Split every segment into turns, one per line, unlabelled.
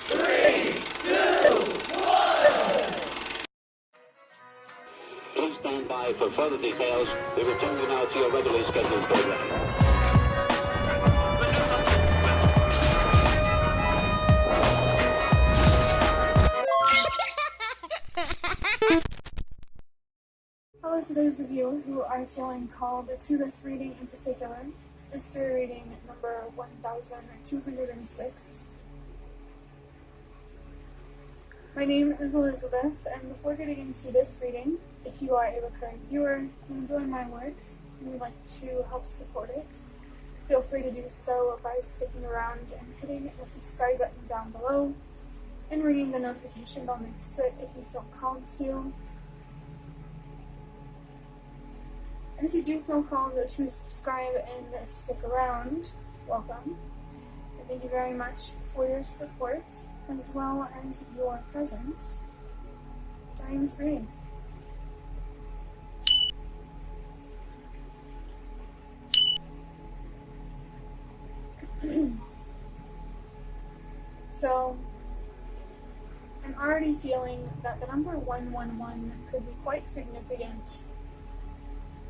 3, 2, 1.
Please stand by for further details. We return you now to your regularly scheduled program.
Hello to those of you who are feeling called to this reading in particular. Mystery reading number 1206. My name is Elizabeth, and before getting into this reading, if you are a recurring viewer and enjoy my work and would like to help support it, feel free to do so by sticking around and hitting the subscribe button down below and ringing the notification bell next to it if you feel called to. And if you do feel called to subscribe and stick around, welcome. And thank you very much for your support, as well as your presence during this reading. So, I'm already feeling that the number 111 could be quite significant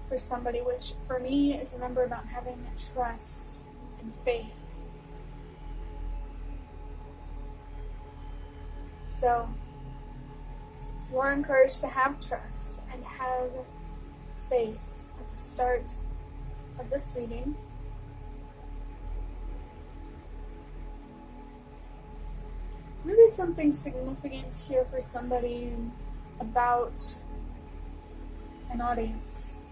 for somebody, which for me is a number about having trust and faith. So, you are encouraged to have trust and have faith at the start of this reading. Maybe something significant here for somebody about an audience.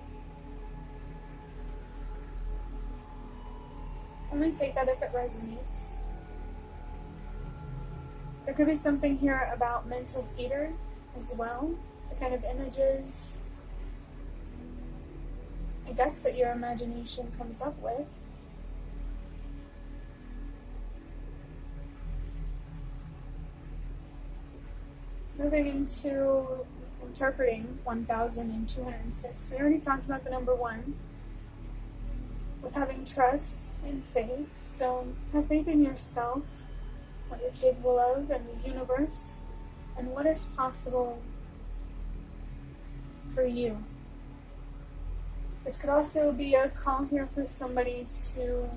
Only take that if it resonates. There could be something here about mental theater as well, the kind of images, I guess, that your imagination comes up with. Moving into interpreting 1206, we already talked about the number 1. With having trust and faith, so have faith in yourself, what you're capable of, and the universe, and what is possible for you. This could also be a call here for somebody to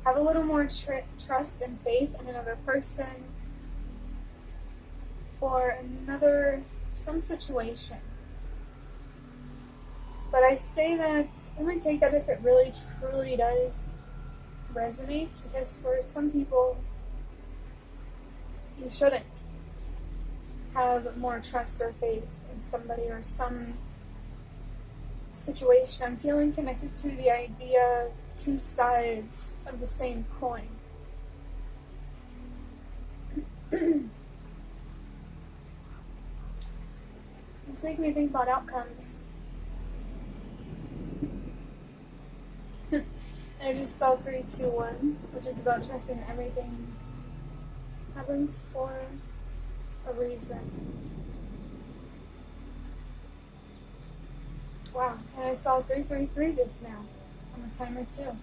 have a little more trust and faith in another person, or some situation. But I say that only take that if it really truly does resonate, because for some people, you shouldn't have more trust or faith in somebody or some situation. I'm feeling connected to the idea, 2 sides of the same coin. It's making me think about outcomes. I just saw 3, 2, 1, which is about trusting everything happens for a reason. Wow, and I saw 333 just now on the timer too.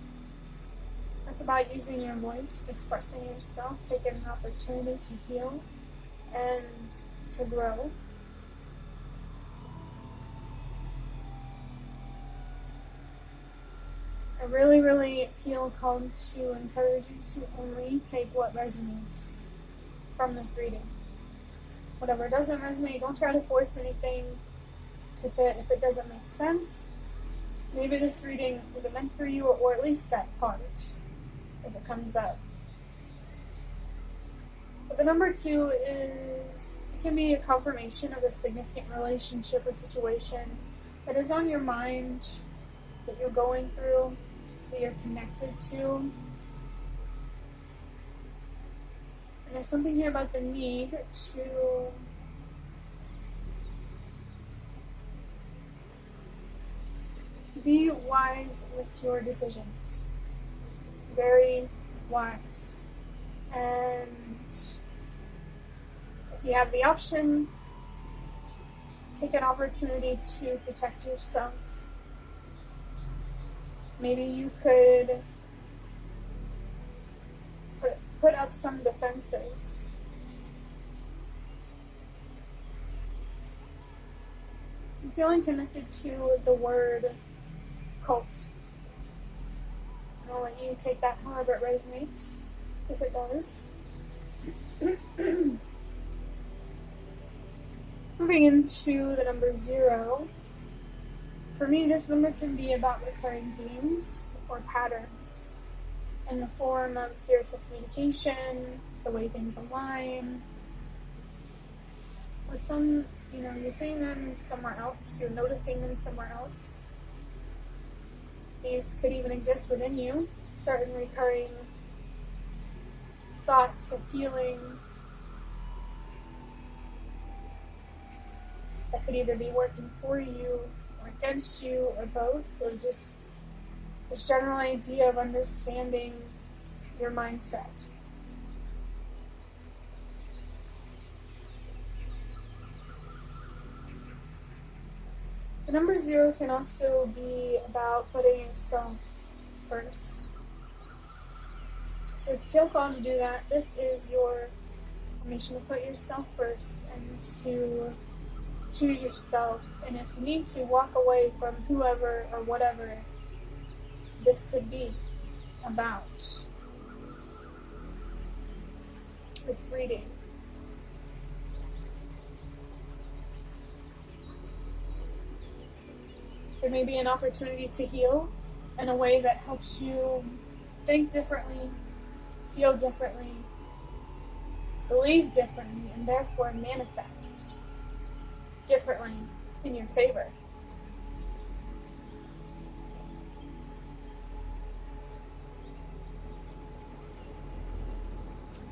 That's about using your voice, expressing yourself, taking an opportunity to heal and to grow. I really, really feel called to encourage you to only take what resonates from this reading. Whatever doesn't resonate, don't try to force anything to fit. If it doesn't make sense, maybe this reading isn't meant for you, or at least that part, if it comes up. But the number 2 it can be a confirmation of a significant relationship or situation that is on your mind, that you're going through, that you're connected to. And there's something here about the need to be wise with your decisions. Very wise. And if you have the option, take an opportunity to protect yourself. Maybe you could put up some defenses. I'm feeling connected to the word cult. I'll let you take that however it resonates, if it does. Moving into the number 0. For me, this number can be about recurring themes or patterns in the form of spiritual communication, the way things align, or some, you're seeing them somewhere else, you're noticing them somewhere else. These could even exist within you, certain recurring thoughts or feelings that could either be working for you or against you or both, or just this general idea of understanding your mindset. The number 0 can also be about putting yourself first. So if you feel called to do that, this is your permission to put yourself first and to choose yourself. And if you need to, walk away from whoever or whatever this could be about. This reading. There may be an opportunity to heal in a way that helps you think differently, feel differently, believe differently, and therefore manifest differently in your favor.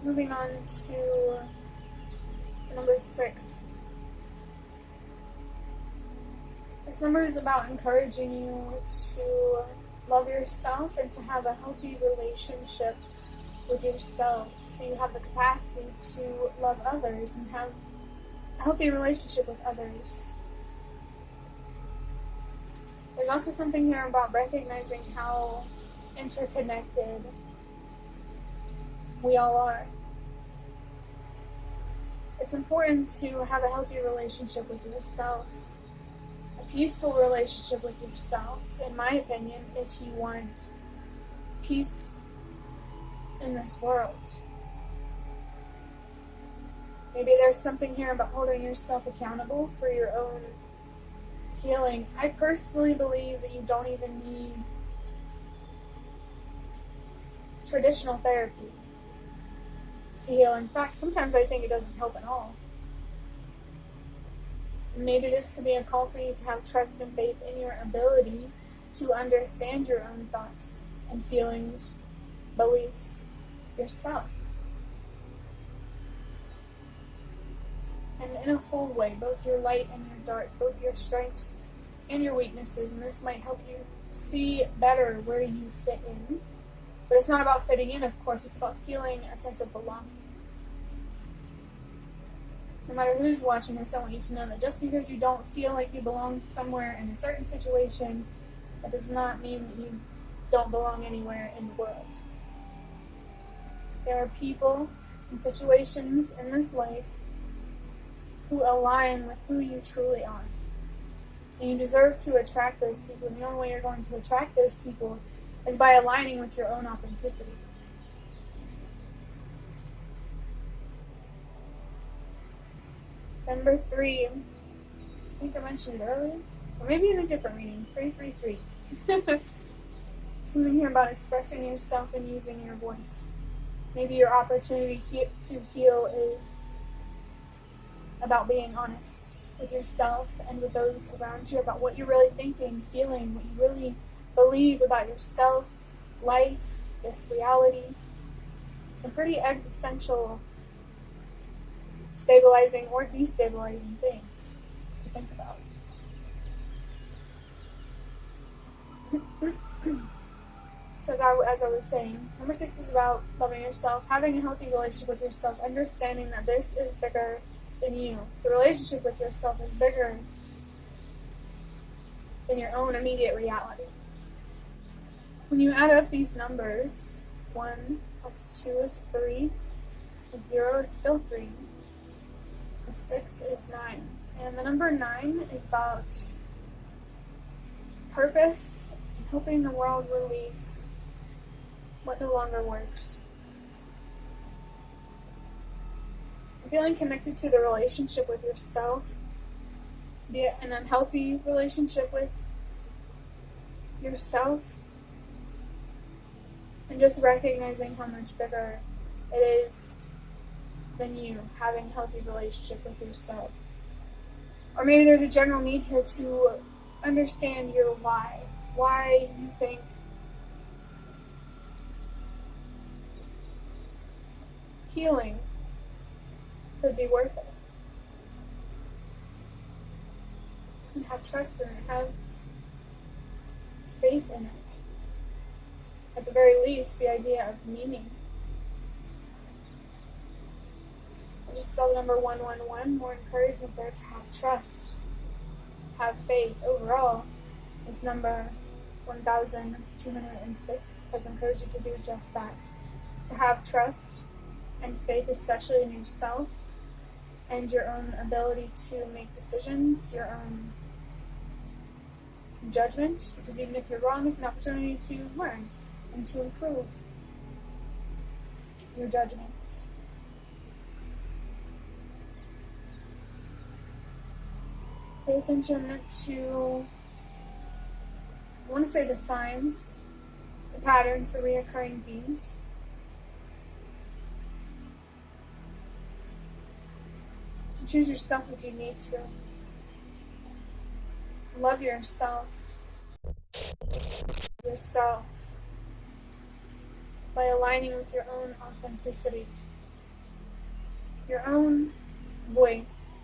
Moving on to number 6. This number is about encouraging you to love yourself and to have a healthy relationship with yourself, so you have the capacity to love others and have a healthy relationship with others. There's also something here about recognizing how interconnected we all are. It's important to have a healthy relationship with yourself, a peaceful relationship with yourself, in my opinion, if you want peace in this world. Maybe there's something here about holding yourself accountable for your own healing. I personally believe that you don't even need traditional therapy to heal. In fact, sometimes I think it doesn't help at all. Maybe this could be a call for you to have trust and faith in your ability to understand your own thoughts and feelings, beliefs, yourself. And in a full way, both your light and your dark, both your strengths and your weaknesses, and this might help you see better where you fit in. But it's not about fitting in, of course, it's about feeling a sense of belonging. No matter who's watching this, I want you to know that just because you don't feel like you belong somewhere in a certain situation, that does not mean that you don't belong anywhere in the world. There are people and situations in this life who align with who you truly are. And you deserve to attract those people. And the only way you're going to attract those people is by aligning with your own authenticity. Number 3, I think I mentioned it earlier, or maybe in a different reading, 333. Something here about expressing yourself and using your voice. Maybe your opportunity to heal is about being honest with yourself and with those around you about what you're really thinking, feeling, what you really believe about yourself, life, this reality. Some pretty existential, stabilizing or destabilizing things to think about. So as I was saying, number 6 is about loving yourself, having a healthy relationship with yourself, understanding that this is bigger than you. The relationship with yourself is bigger than your own immediate reality. When you add up these numbers, 1, plus 2 is 3, plus 0 is still 3, plus 6 is 9. And the number 9 is about purpose and helping the world release what no longer works. I'm feeling connected to the relationship with yourself, be it an unhealthy relationship with yourself, and just recognizing how much bigger it is than you having a healthy relationship with yourself. Or maybe there's a general need here to understand your why you think healing could be worth it. And have trust in it, have faith in it. At the very least, the idea of meaning. I just saw the number 111, more encouragement there to have trust, have faith. Overall, this number 1206 has encouraged you to do just that. To have trust and faith, especially in yourself and your own ability to make decisions, your own judgment, because even if you're wrong, it's an opportunity to learn and to improve your judgment. Pay attention to, I want to say, the signs, the patterns, the reoccurring themes. Choose yourself if you need to. Love yourself by aligning with your own authenticity, your own voice.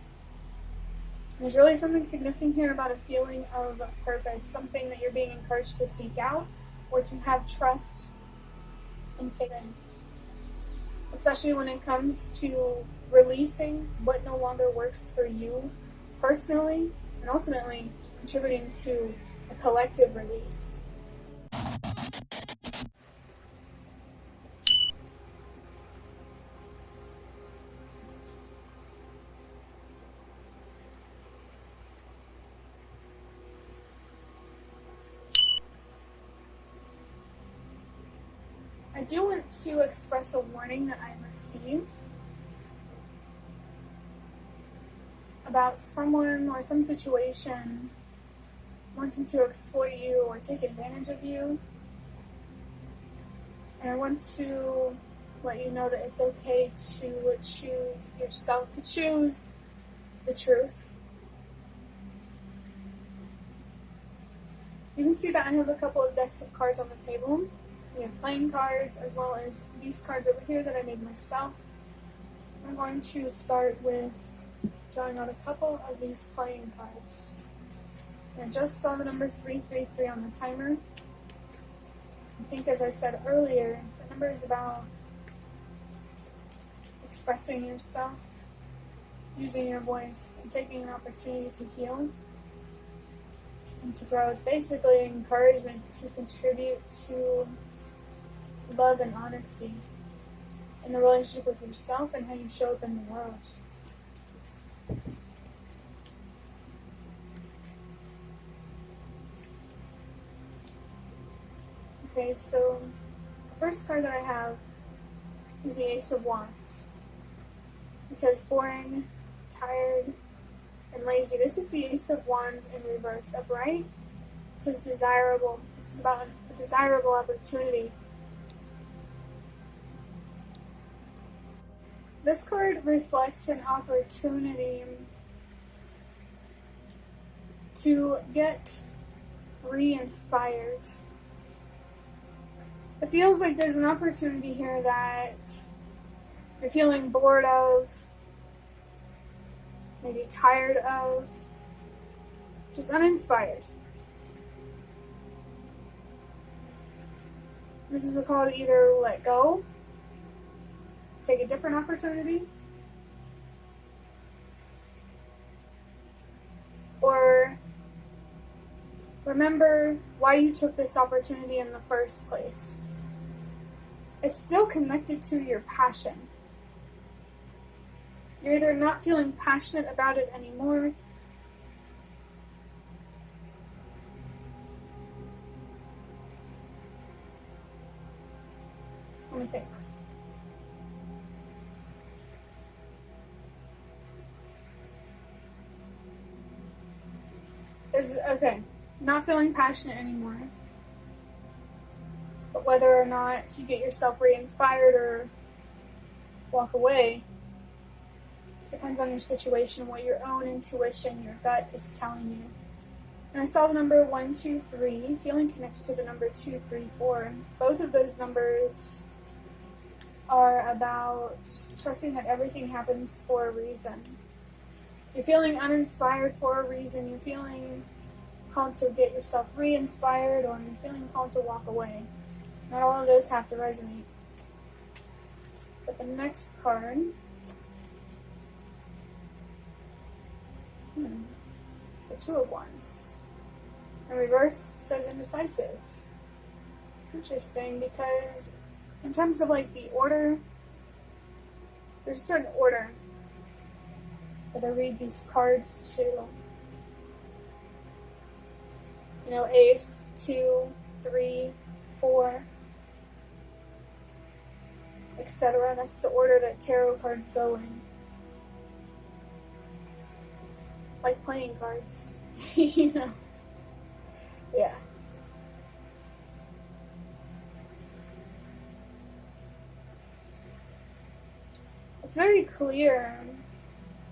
There's really something significant here about a feeling of purpose, something that you're being encouraged to seek out or to have trust and faith in. Especially when it comes to releasing what no longer works for you personally, and ultimately contributing to a collective release. I do want to express a warning that I received about someone or some situation wanting to exploit you or take advantage of you. And I want to let you know that it's okay to choose yourself, to choose the truth. You can see that I have a couple of decks of cards on the table. We have playing cards as well as these cards over here that I made myself. I'm going to start with drawing out a couple of these playing cards. And I just saw the number 333 on the timer. I think, as I said earlier, the number is about expressing yourself, using your voice, and taking an opportunity to heal and to grow. It's basically encouragement to contribute to love and honesty in the relationship with yourself and how you show up in the world. Okay, so the first card that I have is the Ace of Wands. It says boring, tired, and lazy. This is the Ace of Wands in reverse. Upright, it says desirable. This is about a desirable opportunity. This card reflects an opportunity to get re-inspired. It feels like there's an opportunity here that you're feeling bored of, maybe tired of, just uninspired. This is the call to either let go, take a different opportunity, or remember why you took this opportunity in the first place. it's still connected to your passion. You're either not feeling passionate about it anymore, let me think. Okay, not feeling passionate anymore. But whether or not you get yourself re-inspired or walk away depends on your situation, what your own intuition, your gut is telling you. And I saw the number 1, 2, 3, feeling connected to the number 2, 3, 4. Both of those numbers are about trusting that everything happens for a reason. You're feeling uninspired for a reason. You're feeling called to get yourself re-inspired, or you're feeling called to walk away. Not all of those have to resonate. But the next card, the Two of Wands. In reverse says indecisive. Interesting, because in terms of like the order, there's a certain order that I read these cards to. You know, Ace, 2, 3, 4, etc. That's the order that tarot cards go in. Like playing cards, you know. Yeah. It's very clear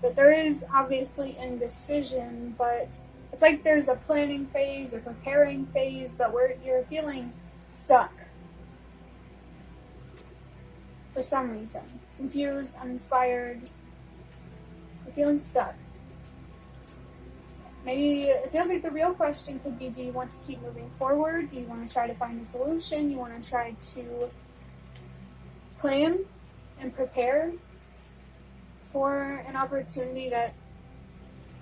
that there is obviously indecision, but it's like there's a planning phase, a preparing phase, but where you're feeling stuck for some reason. Confused, uninspired. You're feeling stuck. Maybe it feels like the real question could be, do you want to keep moving forward? Do you want to try to find a solution? You want to try to plan and prepare for an opportunity that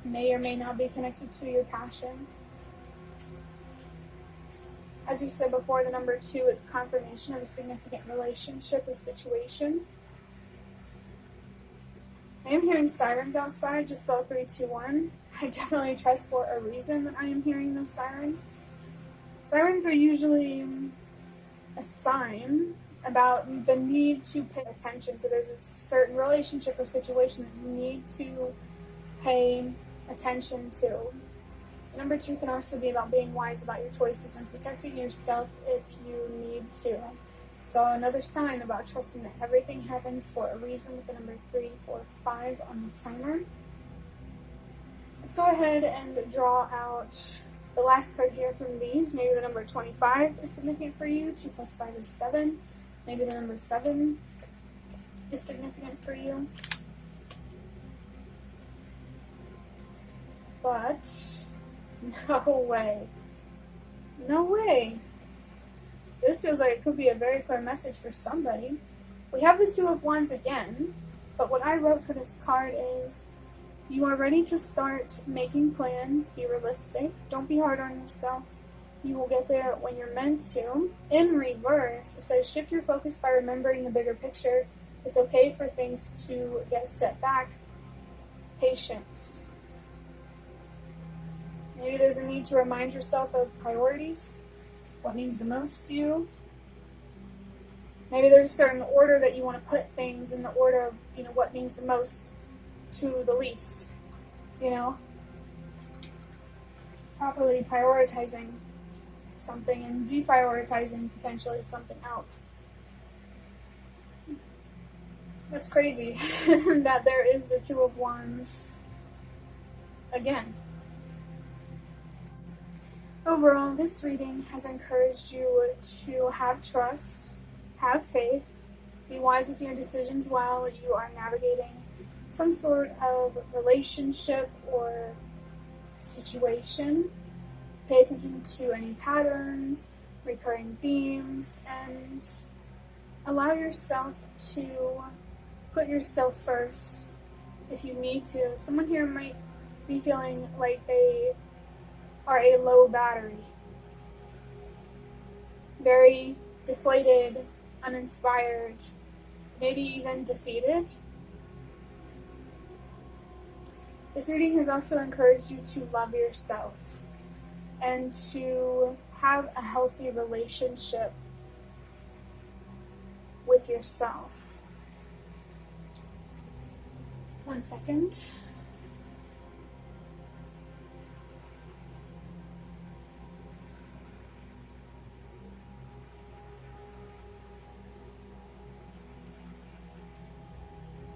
may or may not be connected to your passion. As you said before, the number 2 is confirmation of a significant relationship or situation. I am hearing sirens outside, just saw 3, 2, 1. I definitely trust for a reason that I am hearing those sirens. Sirens are usually a sign about the need to pay attention. So there's a certain relationship or situation that you need to pay attention to. Number 2 can also be about being wise about your choices and protecting yourself if you need to. So another sign about trusting that everything happens for a reason with the number 3, 4, 5 on the timer. Let's go ahead and draw out the last card here from these. Maybe the number 25 is significant for you. 2 plus 5 is 7. Maybe the number 7 is significant for you. But no way. No way. This feels like it could be a very clear message for somebody. We have the 2 of Wands again, but what I wrote for this card is, you are ready to start making plans. Be realistic. Don't be hard on yourself. You will get there when you're meant to. In reverse, it says shift your focus by remembering the bigger picture. It's okay for things to get set back. Patience. Maybe there's a need to remind yourself of priorities. What means the most to you. Maybe there's a certain order that you want to put things in, the order of, you know, what means the most to the least, you know, properly prioritizing something and deprioritizing potentially something else. That's crazy that there is the 2 of Wands again. Overall, this reading has encouraged you to have trust, have faith, be wise with your decisions while you are navigating some sort of relationship or situation. Pay attention to any patterns, recurring themes, and allow yourself to put yourself first if you need to. Someone here might be feeling like they are a low battery, very deflated, uninspired, maybe even defeated. This reading has also encouraged you to love yourself and to have a healthy relationship with yourself. One second.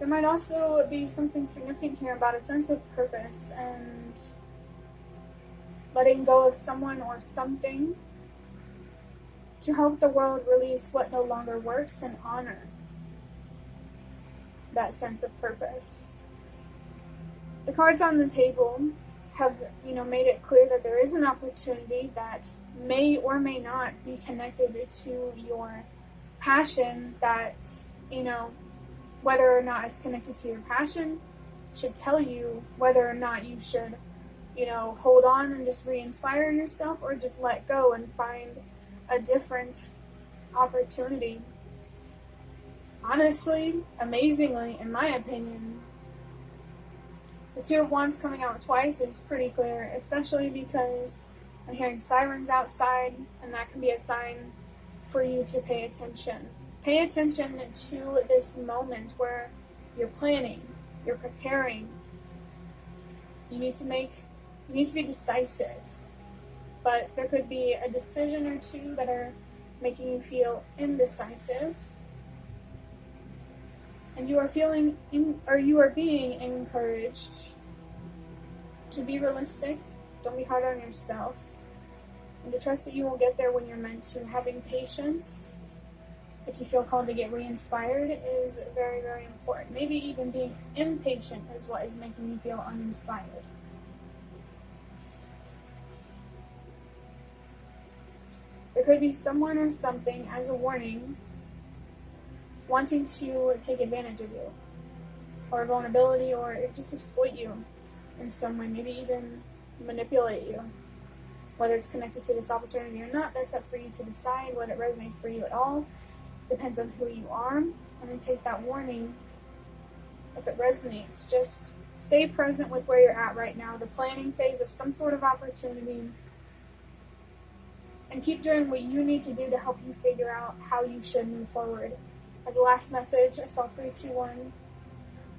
There might also be something significant here about a sense of purpose and letting go of someone or something to help the world release what no longer works and honor that sense of purpose. The cards on the table have, made it clear that there is an opportunity that may or may not be connected to your passion that, whether or not it's connected to your passion should tell you whether or not you should, hold on and just re-inspire yourself or just let go and find a different opportunity. Honestly, amazingly, in my opinion, the Two of Wands coming out twice is pretty clear, especially because I'm hearing sirens outside, and that can be a sign for you to pay attention. Pay attention to this moment where you're planning, you're preparing. You need to be decisive. But there could be a decision or two that are making you feel indecisive. And you are being encouraged to be realistic, don't be hard on yourself, and to trust that you will get there when you're meant to. Having patience, if you feel called to get re-inspired, is very, very important. Maybe even being impatient is what is making you feel uninspired. There could be someone or something, as a warning, wanting to take advantage of you, or vulnerability, or just exploit you in some way, maybe even manipulate you. Whether it's connected to this opportunity or not, that's up for you to decide. Whether it resonates for you at all depends on who you are. And then take that warning if it resonates. Just stay present with where you're at right now, the planning phase of some sort of opportunity, and keep doing what you need to do to help you figure out how you should move forward. As a last message, I saw 3, 2, 1.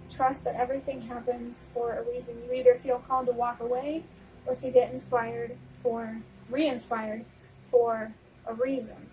Trust that everything happens for a reason. You either feel called to walk away or to get re-inspired for a reason.